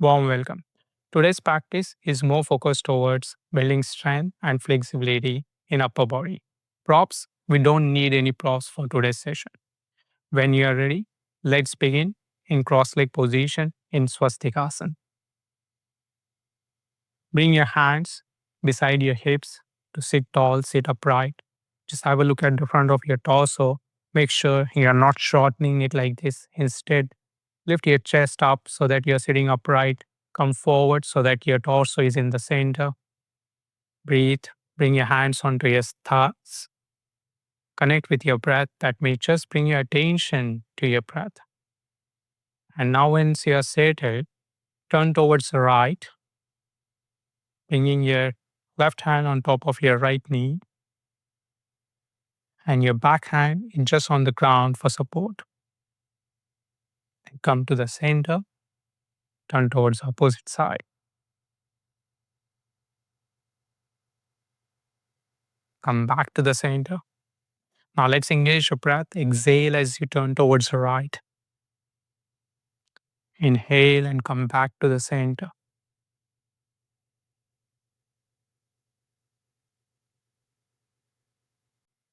Warm welcome. Today's practice is more focused towards building strength and flexibility in upper body. Props, we don't need any props for today's session. When you are ready, let's begin in cross leg position in Swastikasana. Bring your hands beside your hips to sit tall, sit upright. Just have a look at the front of your torso. Make sure you are not shortening it like this. Instead, lift your chest up so that you're sitting upright. Come forward so that your torso is in the center. Breathe. Bring your hands onto your thighs. Connect with your breath. That may just bring your attention to your breath. And now, once you are settled, turn towards the right, bringing your left hand on top of your right knee and your back hand is just on the ground for support. And come to the center, turn towards the opposite side. Come back to the center. Now let's engage your breath. Exhale as you turn towards the right. Inhale and come back to the center.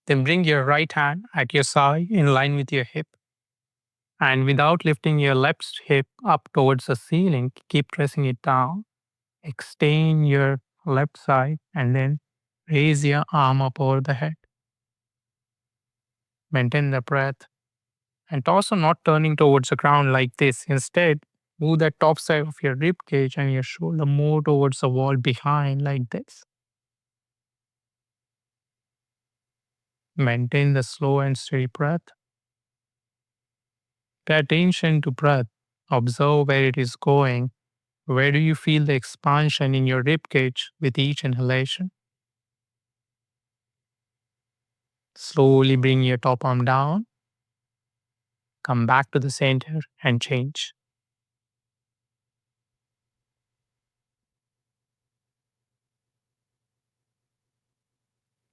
Then bring your right hand at your side in line with your hip. And without lifting your left hip up towards the ceiling, keep pressing it down. Extend your left side and then raise your arm up over the head. Maintain the breath and also not turning towards the ground like this. Instead, move the top side of your rib cage and your shoulder more towards the wall behind like this. Maintain the slow and steady breath. Pay attention to breath. Observe where it is going. Where do you feel the expansion in your rib cage with each inhalation? Slowly bring your top arm down. Come back to the center and change.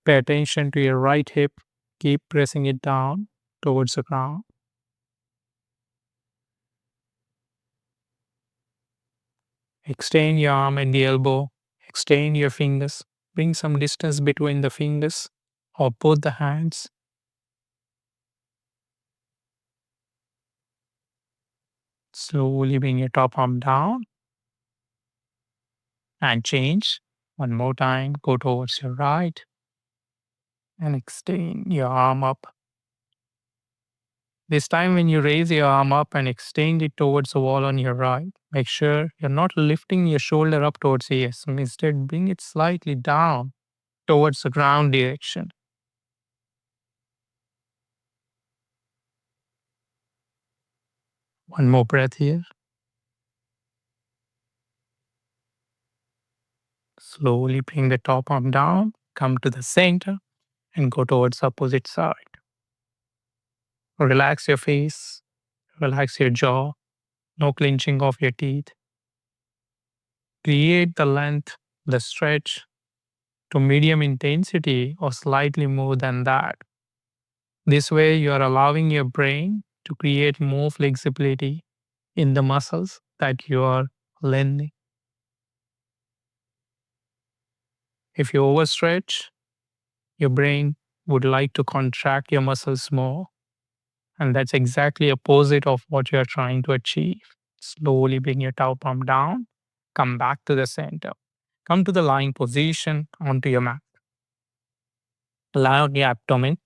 Pay attention to your right hip. Keep pressing it down towards the ground. Extend your arm and the elbow. Extend your fingers. Bring some distance between the fingers or both the hands. Slowly bring your top arm down and change. One more time. Go towards your right and extend your arm up. This time, when you raise your arm up and extend it towards the wall on your right, make sure you're not lifting your shoulder up towards the ears. Instead, bring it slightly down towards the ground direction. One more breath here. Slowly bring the top arm down, come to the center, and go towards the opposite side. Relax your face, relax your jaw, no clenching of your teeth. Create the length, the stretch to medium intensity or slightly more than that. This way, you are allowing your brain to create more flexibility in the muscles that you are learning. If you overstretch, your brain would like to contract your muscles more. And that's exactly opposite of what you are trying to achieve. Slowly bring your top arm down, come back to the center. Come to the lying position onto your mat. Lie on your abdomen.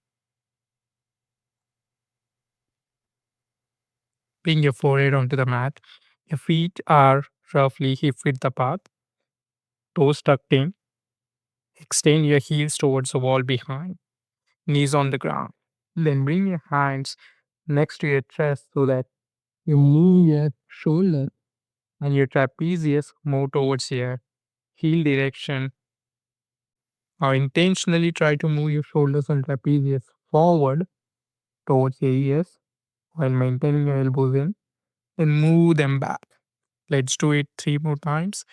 Bring your forehead onto the mat. Your feet are roughly hip width apart, toes tucked in. Extend your heels towards the wall behind, knees on the ground. Then bring your hands next to your chest so that you move your shoulder and your trapezius more towards your heel direction. Or intentionally try to move your shoulders and trapezius forward towards your ears while maintaining your elbows in. Then move them back. Let's do it 3 more times.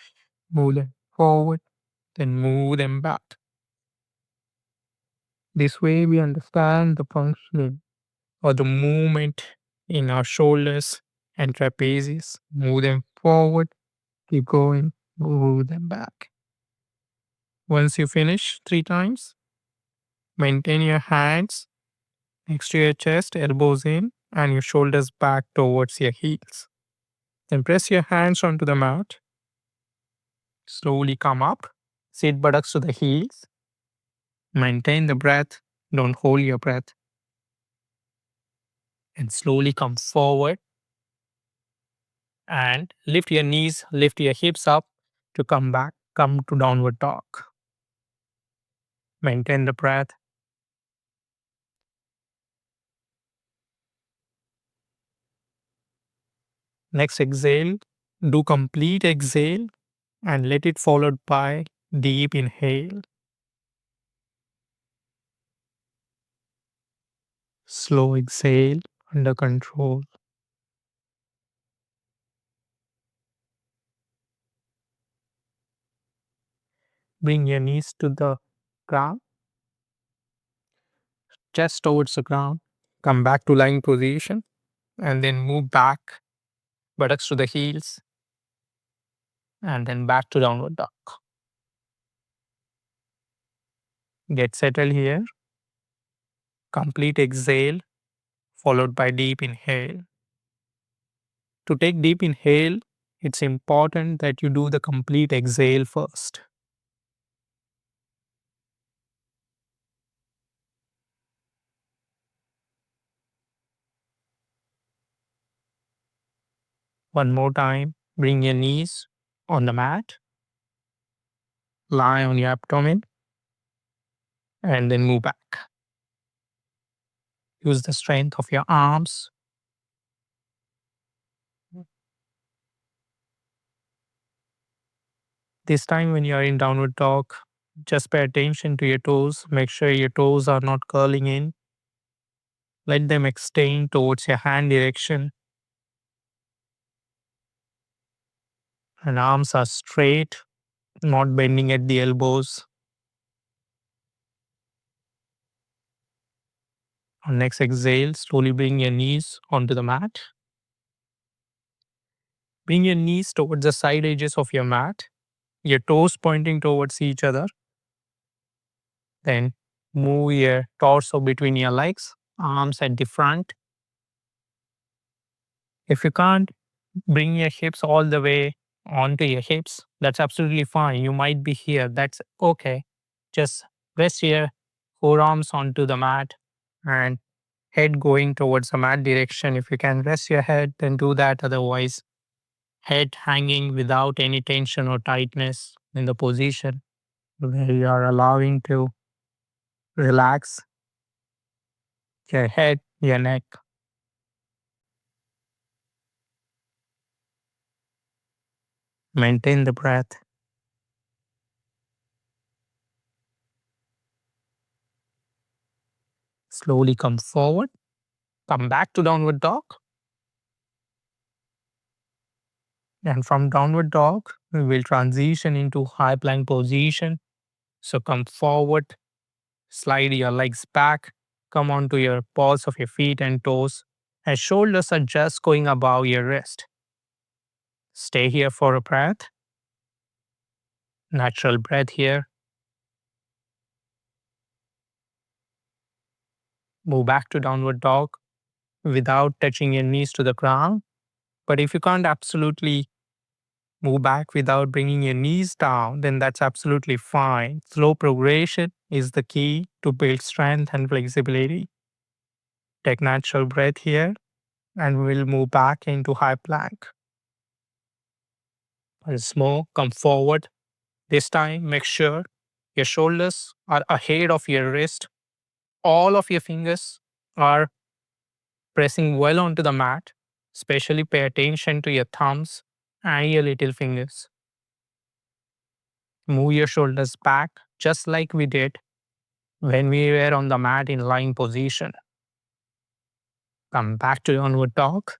Move them forward, then move them back. This way, we understand the functioning or the movement in our shoulders and trapezius. Move them forward Keep going. Move them back. Once you finish 3 times, maintain your hands next to your chest, elbows in, and your shoulders back towards your heels. Then press your hands onto the mat. Slowly come up. Sit buttocks to the heels. Maintain the breath. Don't hold your breath. And slowly come forward and lift your knees, lift your hips up to come back. Come to downward dog. Maintain the breath. Next exhale. Do complete exhale and let it followed by deep inhale. Slow exhale under control. Bring your knees to the ground, chest towards the ground. Come back to lying position and then move back, buttocks to the heels, and then back to downward dog. Get settled here. Complete exhale followed by deep inhale. To take deep inhale, it's important that you do the complete exhale first. One more time. Bring your knees on the mat. Lie on your abdomen and then move back. Use the strength of your arms. This time, when you are in downward dog, just pay attention to your toes. Make sure your toes are not curling in. Let them extend towards your hand direction. And arms are straight, not bending at the elbows. On next exhale, slowly bring your knees onto the mat. Bring your knees towards the side edges of your mat, your toes pointing towards each other. Then move your torso between your legs, arms at the front. If you can't bring your hips all the way onto your hips, that's absolutely fine. You might be here. That's okay. Just rest your forearms onto the mat and head going towards the mat direction. If you can rest your head, then do that. Otherwise, head hanging without any tension or tightness in the position where you are allowing to relax your head, your neck. Maintain the breath. Slowly come forward. Come back to downward dog. And from downward dog, we will transition into high plank position. So come forward, slide your legs back, come onto your balls of your feet and toes, and shoulders are just going above your wrist. Stay here for a breath. Natural breath here. Move back to downward dog without touching your knees to the ground. But if you can't absolutely move back without bringing your knees down, then that's absolutely fine. Slow progression is the key to build strength and flexibility. Take natural breath here and we'll move back into high plank. Once more, come forward. This time, make sure your shoulders are ahead of your wrist. All of your fingers are pressing well onto the mat. Especially pay attention to your thumbs and your little fingers. Move your shoulders back just like we did when we were on the mat in lying position. Come back to downward dog.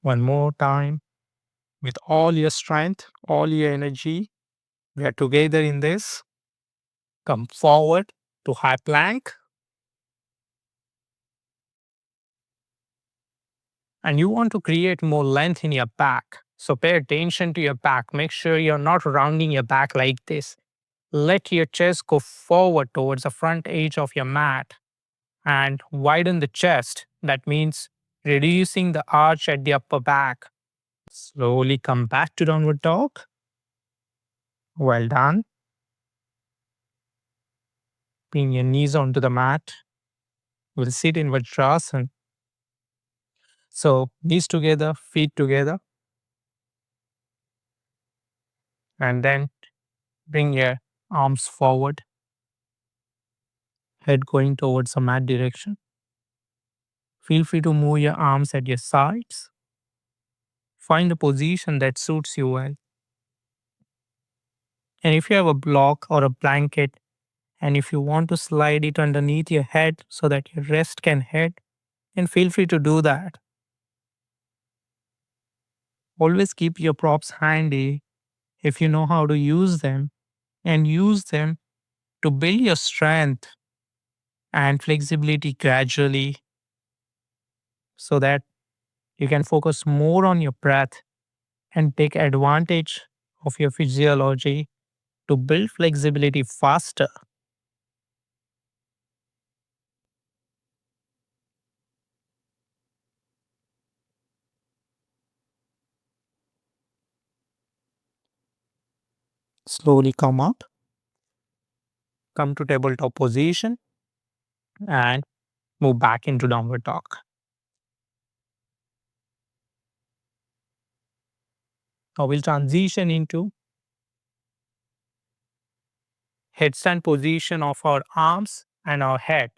One more time with all your strength, all your energy. We are together in this. Come forward to high plank. And you want to create more length in your back. So pay attention to your back. Make sure you're not rounding your back like this. Let your chest go forward towards the front edge of your mat and widen the chest. That means reducing the arch at the upper back. Slowly come back to downward dog. Well done. Bring your knees onto the mat. We'll sit in Vajrasana. So knees together, feet together, and then bring your arms forward, head going towards the mat direction. Feel free to move your arms at your sides. Find a position that suits you well. And if you have a block or a blanket, and if you want to slide it underneath your head so that your rest can head, then feel free to do that. Always keep your props handy if you know how to use them, and use them to build your strength and flexibility gradually so that you can focus more on your breath and take advantage of your physiology to build flexibility faster. Slowly come up, come to tabletop position, and move back into downward dog. Now we'll transition into headstand position of our arms and our head.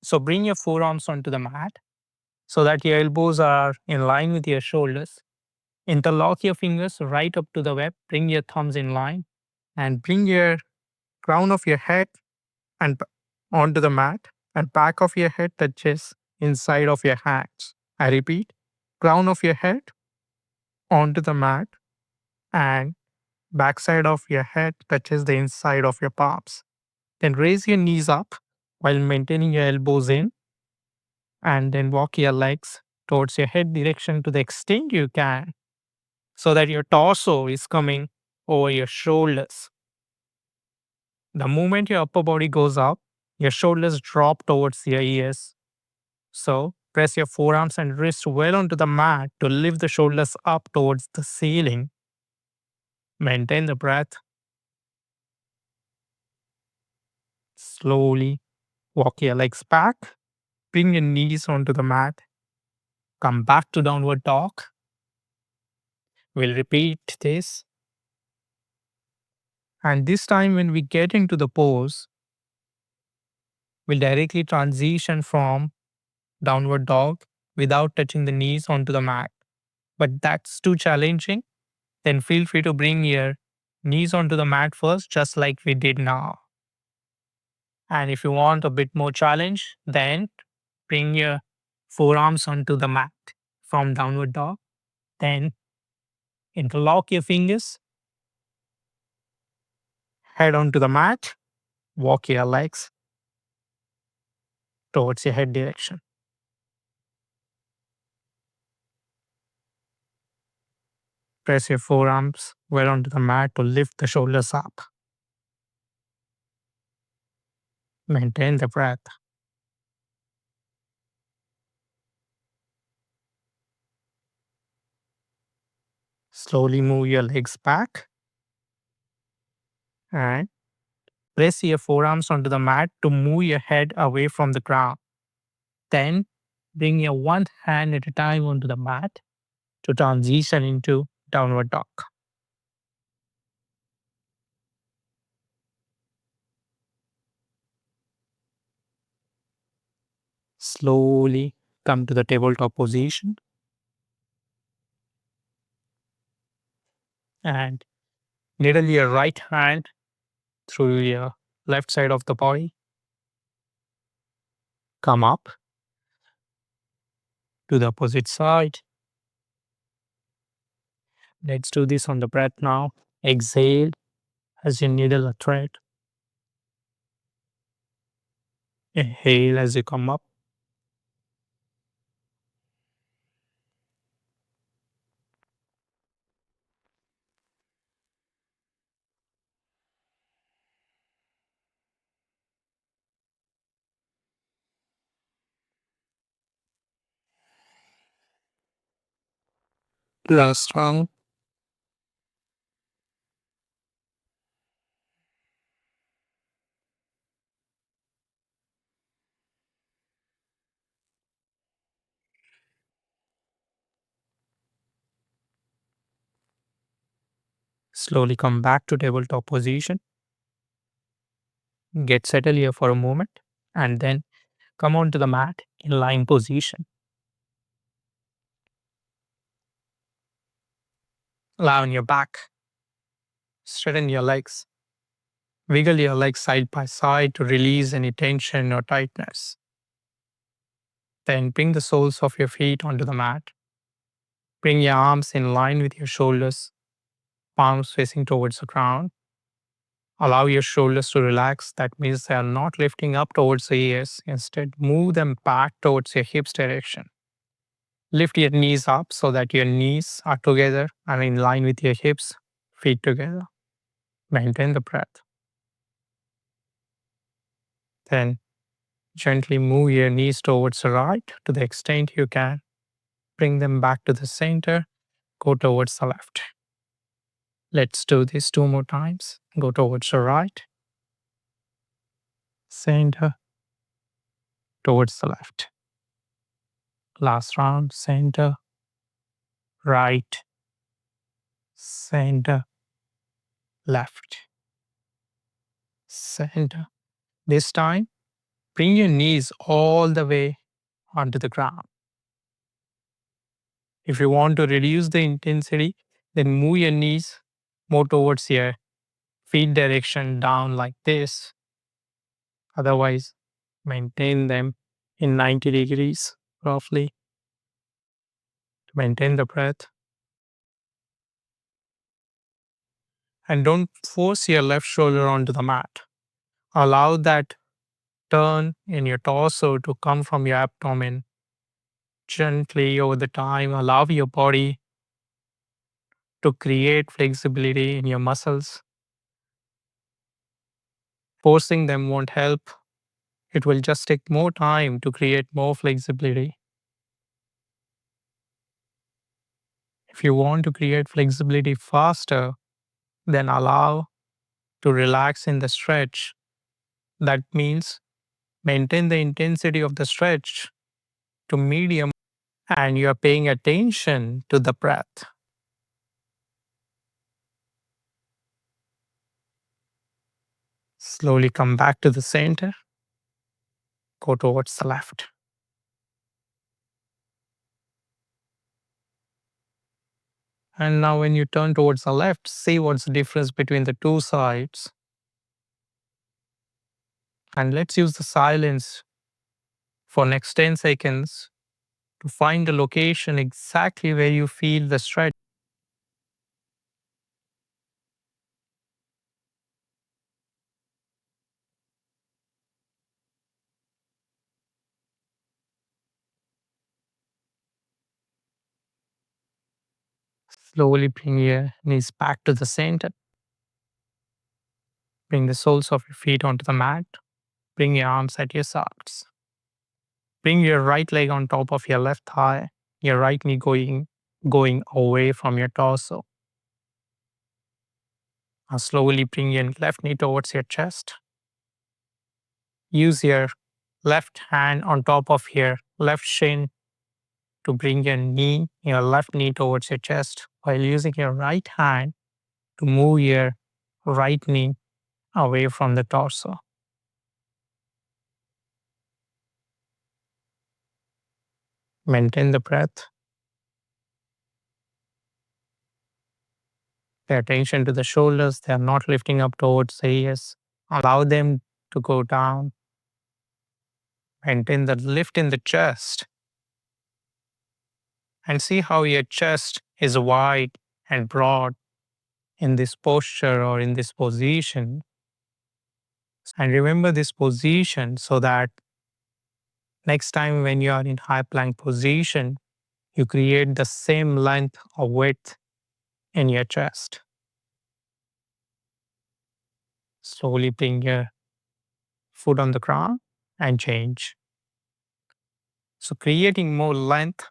So bring your forearms onto the mat so that your elbows are in line with your shoulders. Interlock your fingers right up to the web. Bring your thumbs in line and bring your crown of your head and onto the mat, and back of your head touches inside of your hands. I repeat, crown of your head onto the mat, and backside of your head touches the inside of your palms. Then raise your knees up while maintaining your elbows in, and then walk your legs towards your head direction to the extent you can so that your torso is coming over your shoulders. The moment your upper body goes up, your shoulders drop towards your ears. So press your forearms and wrists well onto the mat to lift the shoulders up towards the ceiling. Maintain the breath. Slowly walk your legs back. Bring your knees onto the mat. Come back to downward dog. We'll repeat this. And this time, when we get into the pose, we'll directly transition from downward dog without touching the knees onto the mat. But that's too challenging. Then feel free to bring your knees onto the mat first, just like we did now. And if you want a bit more challenge, then bring your forearms onto the mat from downward dog. Then interlock your fingers, head onto the mat, walk your legs towards your head direction. Press your forearms well onto the mat to lift the shoulders up. Maintain the breath. Slowly move your legs back and press your forearms onto the mat to move your head away from the ground. Then bring your one hand at a time onto the mat to transition into downward dog. Slowly come to the tabletop position and needle your right hand through your left side of the body. Come up to the opposite side. Let's do this on the breath now. Exhale as you needle a thread. Inhale as you come up. Last round. Slowly come back to tabletop position. Get settled here for a moment and then come onto the mat in lying position. Lie on your back. Straighten your legs. Wiggle your legs side by side to release any tension or tightness. Then bring the soles of your feet onto the mat. Bring your arms in line with your shoulders, palms facing towards the ground. Allow your shoulders to relax. That means they are not lifting up towards the ears. Instead, move them back towards your hips direction. Lift your knees up so that your knees are together and in line with your hips, feet together. Maintain the breath. Then gently move your knees towards the right to the extent you can. Bring them back to the center. Go towards the left. Let's do this 2 more times. Go towards the right, center, towards the left. Last round, center, right, center, left, center. This time, bring your knees all the way onto the ground. If you want to reduce the intensity, then move your knees more towards your feet direction down like this. Otherwise, maintain them in 90 degrees roughly to maintain the breath. And don't force your left shoulder onto the mat. Allow that turn in your torso to come from your abdomen gently over the time. Allow your body to create flexibility in your muscles. Forcing them won't help. It will just take more time to create more flexibility. If you want to create flexibility faster, then allow to relax in the stretch. That means maintain the intensity of the stretch to medium and you are paying attention to the breath. Slowly come back to the center. Go towards the left. And now, when you turn towards the left, see what's the difference between the two sides. And let's use the silence for next 10 seconds to find the location exactly where you feel the stretch. Slowly bring your knees back to the center. Bring the soles of your feet onto the mat. Bring your arms at your sides. Bring your right leg on top of your left thigh. Your right knee going away from your torso. Now slowly bring your left knee towards your chest. Use your left hand on top of your left shin to bring your left knee towards your chest while using your right hand to move your right knee away from the torso. Maintain the breath. Pay attention to the shoulders. They are not lifting up towards the ears. Allow them to go down. Maintain the lift in the chest. And see how your chest is wide and broad in this posture or in this position. And remember this position so that next time when you are in high plank position, you create the same length or width in your chest. Slowly bring your foot on the ground and change. So creating more length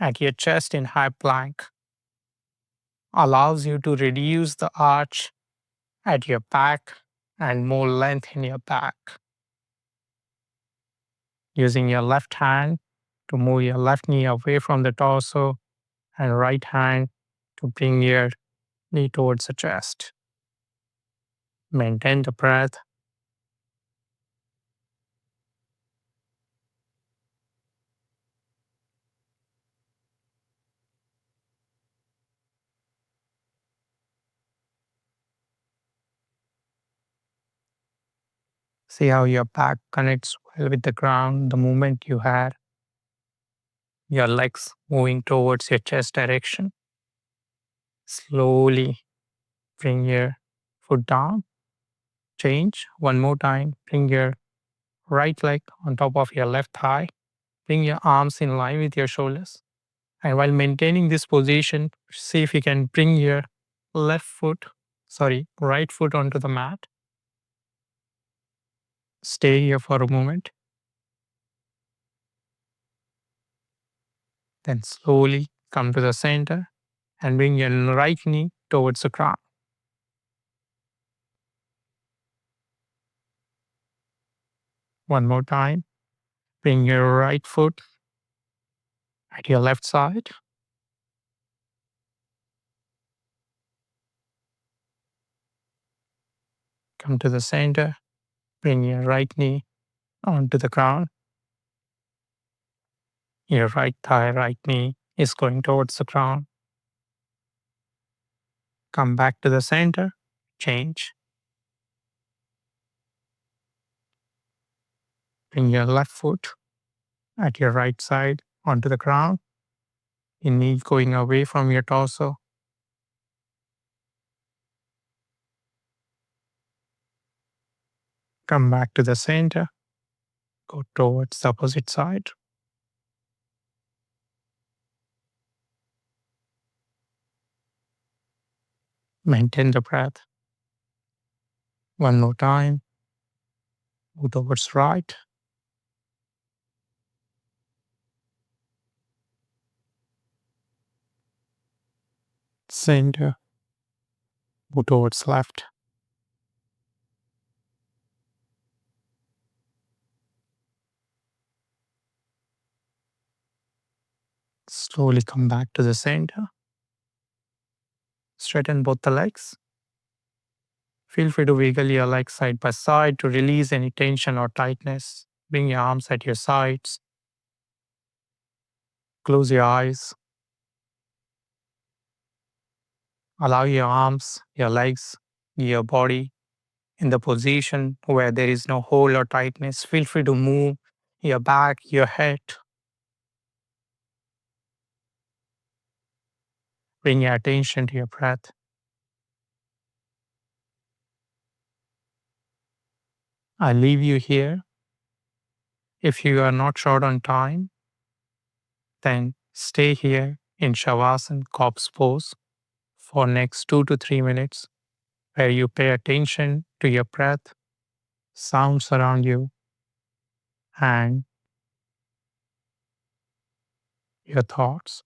at your chest in high plank allows you to reduce the arch at your back and more length in your back. Using your left hand to move your left knee away from the torso and right hand to bring your knee towards the chest. Maintain the breath. See how your back connects well with the ground the moment you had your legs moving towards your chest direction. Slowly bring your foot down. Change one more time. Bring your right leg on top of your left thigh. Bring your arms in line with your shoulders. And while maintaining this position, see if you can bring your right foot onto the mat. Stay here for a moment. Then slowly come to the center and bring your right knee towards the ground. One more time. Bring your right foot at your left side. Come to the center. Bring your right knee onto the ground. Your right thigh, right knee is going towards the ground. Come back to the center. Change. Bring your left foot at your right side onto the ground. Your knee going away from your torso. Come back to the center. Go towards the opposite side. Maintain the breath. One more time. Move towards right. Center. Move towards left. Slowly come back to the center. Straighten both the legs. Feel free to wiggle your legs side by side to release any tension or tightness. Bring your arms at your sides. Close your eyes. Allow your arms, your legs, your body in the position where there is no hold or tightness. Feel free to move your back, your head. Bring your attention to your breath. I leave you here. If you are not short on time, then stay here in Shavasana corpse pose for next 2 to 3 minutes, where you pay attention to your breath, sounds around you, and your thoughts.